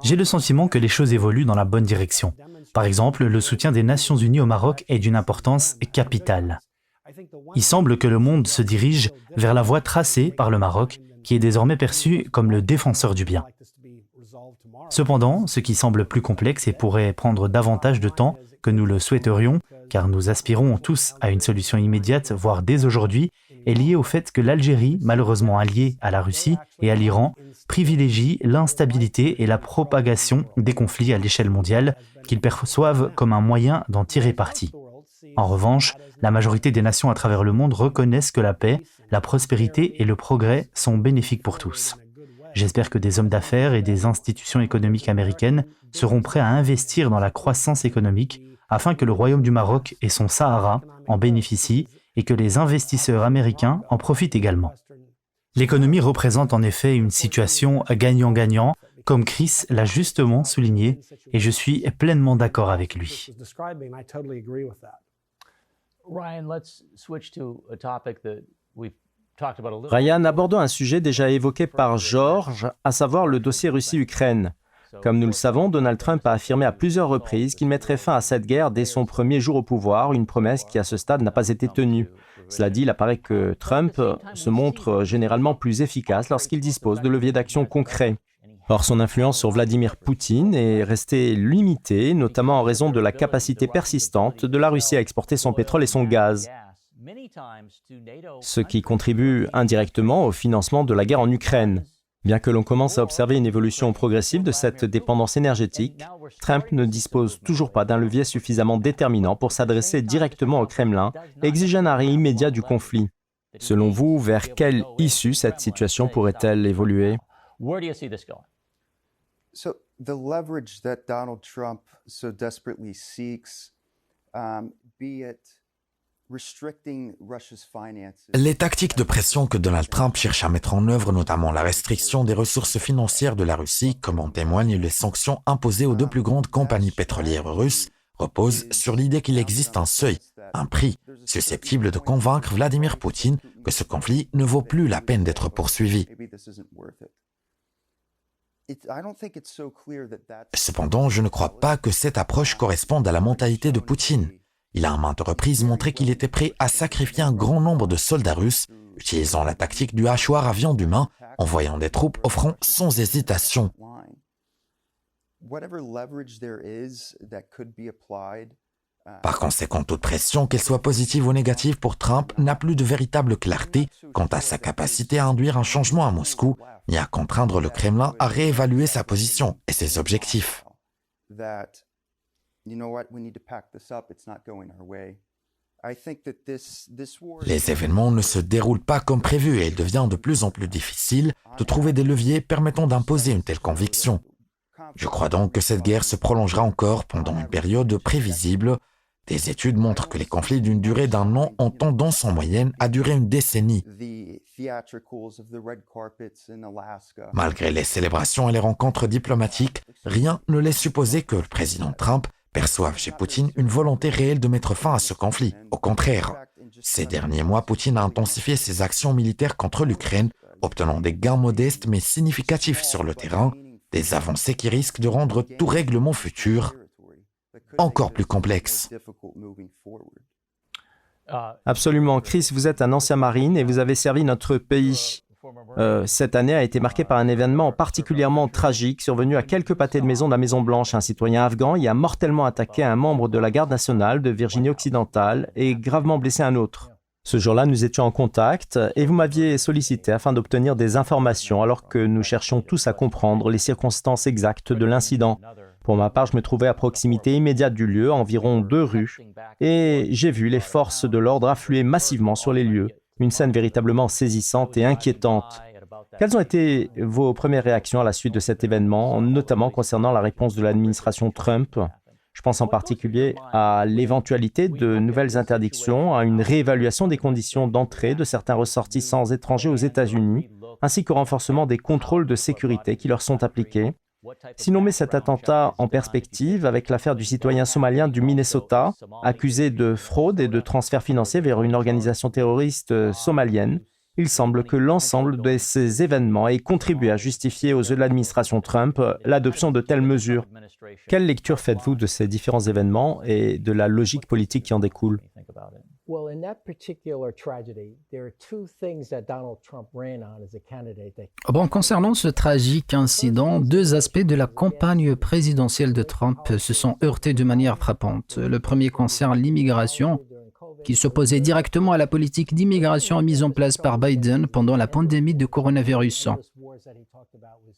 J'ai le sentiment que les choses évoluent dans la bonne direction. Par exemple, le soutien des Nations Unies au Maroc est d'une importance capitale. Il semble que le monde se dirige vers la voie tracée par le Maroc, qui est désormais perçu comme le défenseur du bien. Cependant, ce qui semble plus complexe et pourrait prendre davantage de temps que nous le souhaiterions, car nous aspirons tous à une solution immédiate, voire dès aujourd'hui, est lié au fait que l'Algérie, malheureusement alliée à la Russie et à l'Iran, privilégie l'instabilité et la propagation des conflits à l'échelle mondiale qu'ils perçoivent comme un moyen d'en tirer parti. En revanche, la majorité des nations à travers le monde reconnaissent que la paix, la prospérité et le progrès sont bénéfiques pour tous. J'espère que des hommes d'affaires et des institutions économiques américaines seront prêts à investir dans la croissance économique afin que le Royaume du Maroc et son Sahara en bénéficient et que les investisseurs américains en profitent également. L'économie représente en effet une situation gagnant-gagnant, comme Chris l'a justement souligné, et je suis pleinement d'accord avec lui. Ryan, abordons un sujet déjà évoqué par Georges, à savoir le dossier Russie-Ukraine. Comme nous le savons, Donald Trump a affirmé à plusieurs reprises qu'il mettrait fin à cette guerre dès son premier jour au pouvoir, une promesse qui à ce stade n'a pas été tenue. Cela dit, il apparaît que Trump se montre généralement plus efficace lorsqu'il dispose de leviers d'action concrets. Or, son influence sur Vladimir Poutine est restée limitée, notamment en raison de la capacité persistante de la Russie à exporter son pétrole et son gaz, ce qui contribue indirectement au financement de la guerre en Ukraine. Bien que l'on commence à observer une évolution progressive de cette dépendance énergétique, Trump ne dispose toujours pas d'un levier suffisamment déterminant pour s'adresser directement au Kremlin et exiger un arrêt immédiat du conflit. Selon vous, vers quelle issue cette situation pourrait-elle évoluer? So the leverage that Donald Trump so desperately seeks, be it restricting Russia's finances. Les tactiques de pression que Donald Trump cherche à mettre en œuvre, notamment la restriction des ressources financières de la Russie, comme en témoignent les sanctions imposées aux deux plus grandes compagnies pétrolières russes, reposent sur l'idée qu'il existe un seuil, un prix, susceptible de convaincre Vladimir Poutine que ce conflit ne vaut plus la peine d'être poursuivi. Cependant, je ne crois pas que cette approche corresponde à la mentalité de Poutine. Il a à maintes reprises montré qu'il était prêt à sacrifier un grand nombre de soldats russes, utilisant la tactique du hachoir à viande humain, envoyant des troupes au front sans hésitation. Par conséquent, toute pression, qu'elle soit positive ou négative pour Trump, n'a plus de véritable clarté quant à sa capacité à induire un changement à Moscou, ni à contraindre le Kremlin à réévaluer sa position et ses objectifs. Les événements ne se déroulent pas comme prévu et il devient de plus en plus difficile de trouver des leviers permettant d'imposer une telle conviction. Je crois donc que cette guerre se prolongera encore pendant une période prévisible. Des études montrent que les conflits d'une durée d'un an ont tendance en moyenne à durer une décennie. Malgré les célébrations et les rencontres diplomatiques, rien ne laisse supposer que le président Trump perçoive chez Poutine une volonté réelle de mettre fin à ce conflit. Au contraire, ces derniers mois, Poutine a intensifié ses actions militaires contre l'Ukraine, obtenant des gains modestes mais significatifs sur le terrain, des avancées qui risquent de rendre tout règlement futur encore plus complexe. Absolument. Chris, vous êtes un ancien marine et vous avez servi notre pays. Cette année a été marquée par un événement particulièrement tragique survenu à quelques pâtés de maison de la Maison-Blanche. Un citoyen afghan y a mortellement attaqué un membre de la garde nationale de Virginie-Occidentale et gravement blessé un autre. Ce jour-là, nous étions en contact et vous m'aviez sollicité afin d'obtenir des informations alors que nous cherchions tous à comprendre les circonstances exactes de l'incident. Pour ma part, je me trouvais à proximité immédiate du lieu, à environ 2 rues, et j'ai vu les forces de l'ordre affluer massivement sur les lieux. Une scène véritablement saisissante et inquiétante. Quelles ont été vos premières réactions à la suite de cet événement, notamment concernant la réponse de l'administration Trump? Je pense en particulier à l'éventualité de nouvelles interdictions, à une réévaluation des conditions d'entrée de certains ressortissants étrangers aux États-Unis, ainsi qu'au renforcement des contrôles de sécurité qui leur sont appliqués. Si l'on met cet attentat en perspective avec l'affaire du citoyen somalien du Minnesota, accusé de fraude et de transfert financier vers une organisation terroriste somalienne, il semble que l'ensemble de ces événements ait contribué à justifier aux yeux de l'administration Trump l'adoption de telles mesures. Quelle lecture faites-vous de ces différents événements et de la logique politique qui en découle? Bon, concernant ce tragique incident, 2 aspects de la campagne présidentielle de Trump se sont heurtés de manière frappante. Le premier concerne l'immigration, qui s'opposait directement à la politique d'immigration mise en place par Biden pendant la pandémie de coronavirus.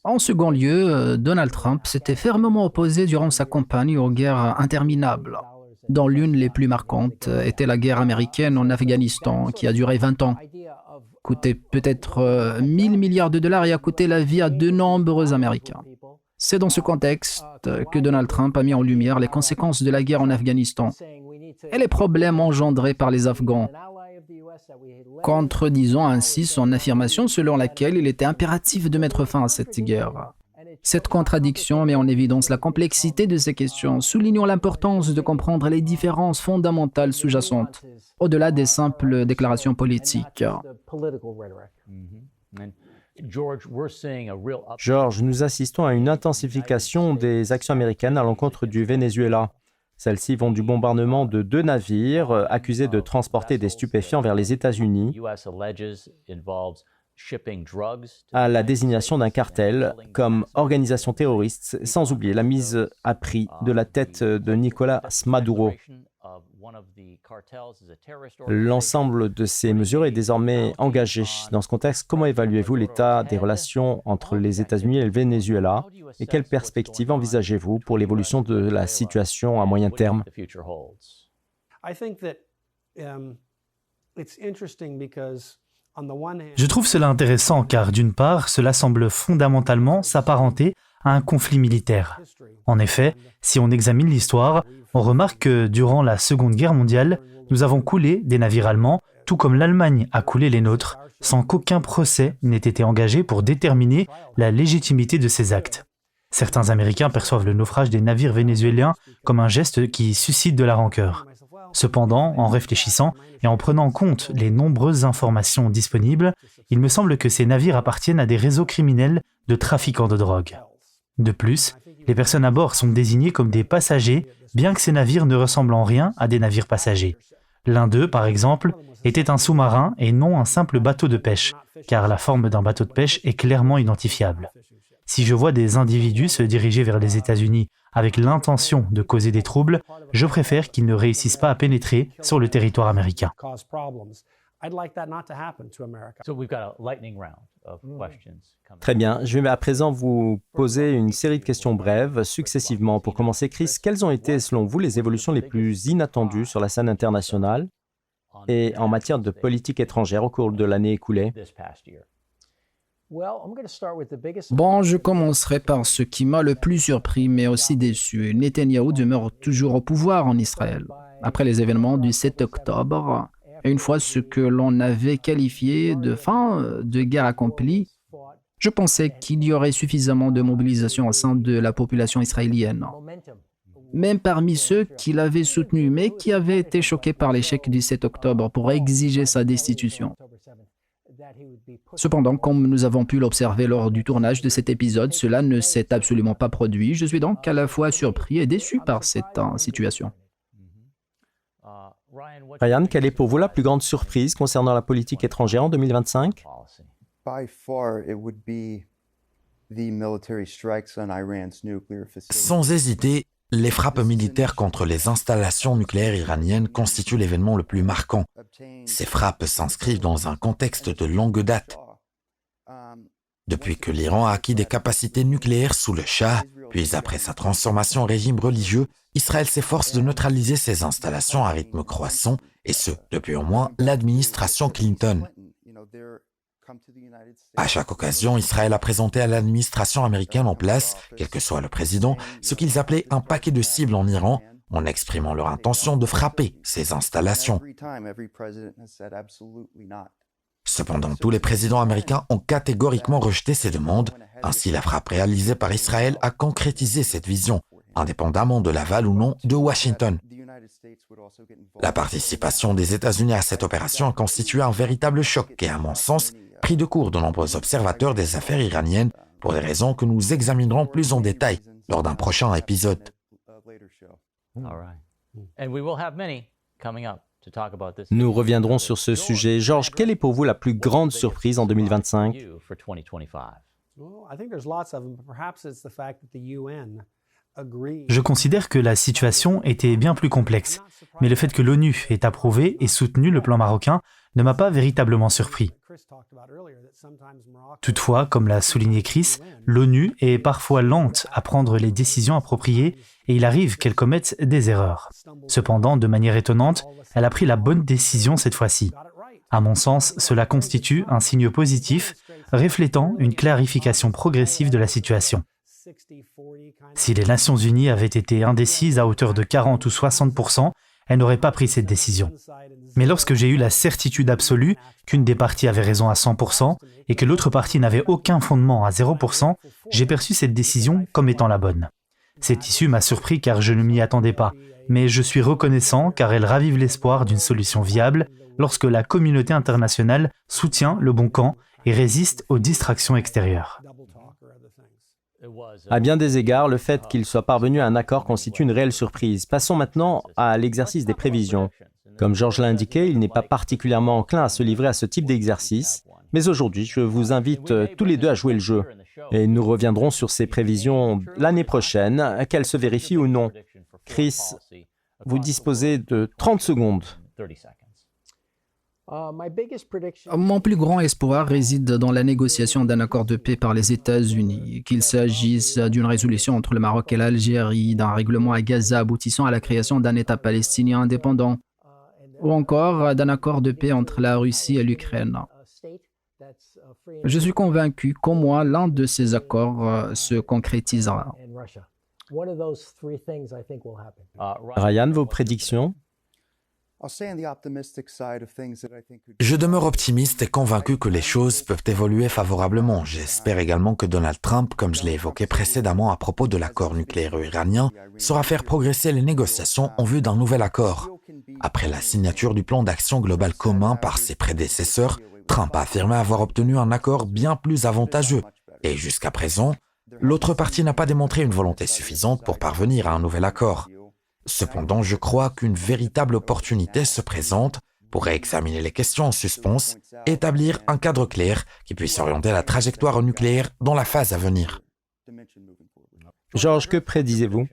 En second lieu, Donald Trump s'était fermement opposé durant sa campagne aux guerres interminables, dont l'une des plus marquantes était la guerre américaine en Afghanistan, qui a duré 20 ans, coûté peut-être 1000 milliards de dollars et a coûté la vie à de nombreux Américains. C'est dans ce contexte que Donald Trump a mis en lumière les conséquences de la guerre en Afghanistan et les problèmes engendrés par les Afghans, contredisant ainsi son affirmation selon laquelle il était impératif de mettre fin à cette guerre. Cette contradiction met en évidence la complexité de ces questions, soulignant l'importance de comprendre les différences fondamentales sous-jacentes, au-delà des simples déclarations politiques. George, nous assistons à une intensification des actions américaines à l'encontre du Venezuela. Celles-ci vont du bombardement de 2 navires accusés de transporter des stupéfiants vers les États-Unis à la désignation d'un cartel comme organisation terroriste, sans oublier la mise à prix de la tête de Nicolás Maduro. L'ensemble de ces mesures est désormais engagé. Dans ce contexte, comment évaluez-vous l'état des relations entre les États-Unis et le Venezuela et quelles perspectives envisagez-vous pour l'évolution de la situation à moyen terme? Je trouve cela intéressant car d'une part, cela semble fondamentalement s'apparenter à un conflit militaire. En effet, si on examine l'histoire, on remarque que durant la Seconde Guerre mondiale, nous avons coulé des navires allemands, tout comme l'Allemagne a coulé les nôtres, sans qu'aucun procès n'ait été engagé pour déterminer la légitimité de ces actes. Certains Américains perçoivent le naufrage des navires vénézuéliens comme un geste qui suscite de la rancœur. Cependant, en réfléchissant et en prenant en compte les nombreuses informations disponibles, il me semble que ces navires appartiennent à des réseaux criminels de trafiquants de drogue. De plus, les personnes à bord sont désignées comme des passagers, bien que ces navires ne ressemblent en rien à des navires passagers. L'un d'eux, par exemple, était un sous-marin et non un simple bateau de pêche, car la forme d'un bateau de pêche est clairement identifiable. Si je vois des individus se diriger vers les États-Unis avec l'intention de causer des troubles, je préfère qu'ils ne réussissent pas à pénétrer sur le territoire américain. Très bien, je vais à présent vous poser une série de questions brèves, successivement. Pour commencer, Chris, quelles ont été, selon vous, les évolutions les plus inattendues sur la scène internationale et en matière de politique étrangère au cours de l'année écoulée? Bon, je commencerai par ce qui m'a le plus surpris, mais aussi déçu. Netanyahou demeure toujours au pouvoir en Israël. Après les événements du 7 octobre, et une fois ce que l'on avait qualifié de fin de guerre accomplie, je pensais qu'il y aurait suffisamment de mobilisation au sein de la population israélienne. Même parmi ceux qui l'avaient soutenu, mais qui avaient été choqués par l'échec du 7 octobre pour exiger sa destitution. Cependant, comme nous avons pu l'observer lors du tournage de cet épisode, cela ne s'est absolument pas produit. Je suis donc à la fois surpris et déçu par cette situation. Ryan, quelle est pour vous la plus grande surprise concernant la politique étrangère en 2025? By far, it would be the military strikes on Iran's nuclear facilities. Sans hésiter, les frappes militaires contre les installations nucléaires iraniennes constituent l'événement le plus marquant. Ces frappes s'inscrivent dans un contexte de longue date. Depuis que l'Iran a acquis des capacités nucléaires sous le Shah, puis après sa transformation en régime religieux, Israël s'efforce de neutraliser ces installations à rythme croissant, et ce, depuis au moins l'administration Clinton. À chaque occasion, Israël a présenté à l'administration américaine en place, quel que soit le président, ce qu'ils appelaient un paquet de cibles en Iran, en exprimant leur intention de frapper ces installations. Cependant, tous les présidents américains ont catégoriquement rejeté ces demandes. Ainsi, la frappe réalisée par Israël a concrétisé cette vision, indépendamment de l'aval ou non de Washington. La participation des États-Unis à cette opération a constitué un véritable choc et, à mon sens, pris de court de nombreux observateurs des affaires iraniennes pour des raisons que nous examinerons plus en détail lors d'un prochain épisode. Nous reviendrons sur ce sujet. Georges, quelle est pour vous la plus grande surprise en 2025? Je considère que la situation était bien plus complexe, mais le fait que l'ONU ait approuvé et soutenu le plan marocain ne m'a pas véritablement surpris. Toutefois, comme l'a souligné Chris, l'ONU est parfois lente à prendre les décisions appropriées et il arrive qu'elle commette des erreurs. Cependant, de manière étonnante, elle a pris la bonne décision cette fois-ci. À mon sens, cela constitue un signe positif, reflétant une clarification progressive de la situation. Si les Nations Unies avaient été indécises à hauteur de 40 ou 60%, elles n'auraient pas pris cette décision. Mais lorsque j'ai eu la certitude absolue qu'une des parties avait raison à 100% et que l'autre partie n'avait aucun fondement à 0%, j'ai perçu cette décision comme étant la bonne. Cette issue m'a surpris car je ne m'y attendais pas, mais je suis reconnaissant car elle ravive l'espoir d'une solution viable lorsque la communauté internationale soutient le bon camp et résiste aux distractions extérieures. À bien des égards, le fait qu'il soit parvenu à un accord constitue une réelle surprise. Passons maintenant à l'exercice des prévisions. Comme Georges l'a indiqué, il n'est pas particulièrement enclin à se livrer à ce type d'exercice, mais aujourd'hui, je vous invite tous les deux à jouer le jeu. Et nous reviendrons sur ces prévisions l'année prochaine, qu'elles se vérifient ou non. Chris, vous disposez de 30 secondes. Mon plus grand espoir réside dans la négociation d'un accord de paix par les États-Unis, qu'il s'agisse d'une résolution entre le Maroc et l'Algérie, d'un règlement à Gaza aboutissant à la création d'un État palestinien indépendant, ou encore d'un accord de paix entre la Russie et l'Ukraine. Je suis convaincu qu'au moins l'un de ces accords se concrétisera. Ryan, vos prédictions? Je demeure optimiste et convaincu que les choses peuvent évoluer favorablement. J'espère également que Donald Trump, comme je l'ai évoqué précédemment à propos de l'accord nucléaire iranien, saura faire progresser les négociations en vue d'un nouvel accord. Après la signature du plan d'action global commun par ses prédécesseurs, Trump a affirmé avoir obtenu un accord bien plus avantageux. Et jusqu'à présent, l'autre partie n'a pas démontré une volonté suffisante pour parvenir à un nouvel accord. Cependant, je crois qu'une véritable opportunité se présente pour réexaminer les questions en suspens et établir un cadre clair qui puisse orienter la trajectoire nucléaire dans la phase à venir. Georges, que prédisez-vous?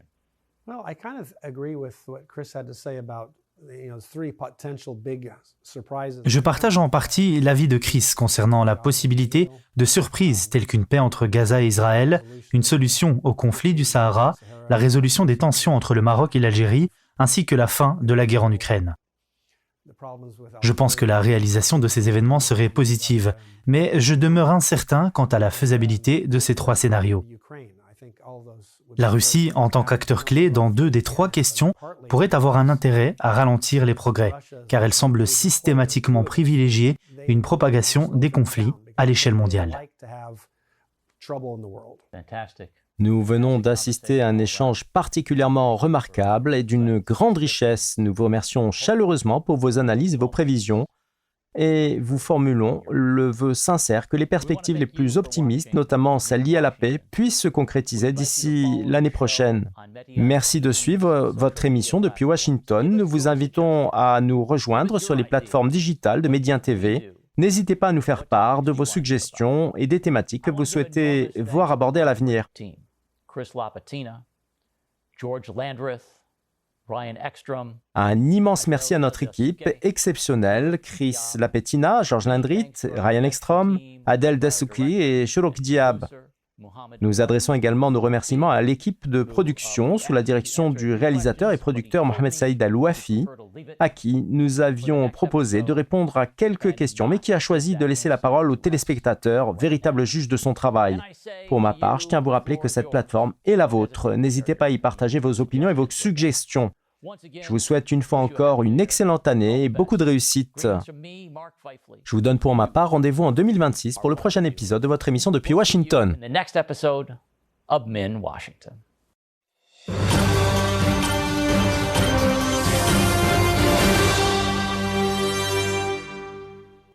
Je partage en partie l'avis de Chris concernant la possibilité de surprises telles qu'une paix entre Gaza et Israël, une solution au conflit du Sahara, la résolution des tensions entre le Maroc et l'Algérie, ainsi que la fin de la guerre en Ukraine. Je pense que la réalisation de ces événements serait positive, mais je demeure incertain quant à la faisabilité de ces trois scénarios. La Russie, en tant qu'acteur clé dans 2 des 3 questions, pourrait avoir un intérêt à ralentir les progrès, car elle semble systématiquement privilégier une propagation des conflits à l'échelle mondiale. Nous venons d'assister à un échange particulièrement remarquable et d'une grande richesse. Nous vous remercions chaleureusement pour vos analyses et vos prévisions. Et vous formulons le vœu sincère que les perspectives les plus optimistes, notamment celles liées à la paix, puissent se concrétiser d'ici l'année prochaine. Merci de suivre votre émission depuis Washington. Nous vous invitons à nous rejoindre sur les plateformes digitales de Médien TV. N'hésitez pas à nous faire part de vos suggestions et des thématiques que vous souhaitez voir abordées à l'avenir. Chris Lapatina, George Landreth, Ryan Ekstrom. Un immense merci à notre équipe exceptionnelle, Chris Lapetina, George Landreth, Ryan Ekstrom, Adel Dessouki et Shurok Diab. Nous adressons également nos remerciements à l'équipe de production sous la direction du réalisateur et producteur Mohamed Saïd Al-Wafi, à qui nous avions proposé de répondre à quelques questions, mais qui a choisi de laisser la parole aux téléspectateurs, véritables juges de son travail. Pour ma part, je tiens à vous rappeler que cette plateforme est la vôtre. N'hésitez pas à y partager vos opinions et vos suggestions. Je vous souhaite une fois encore une excellente année et beaucoup de réussite. Je vous donne pour ma part rendez-vous en 2026 pour le prochain épisode de votre émission depuis Washington. In the next episode of Min Washington.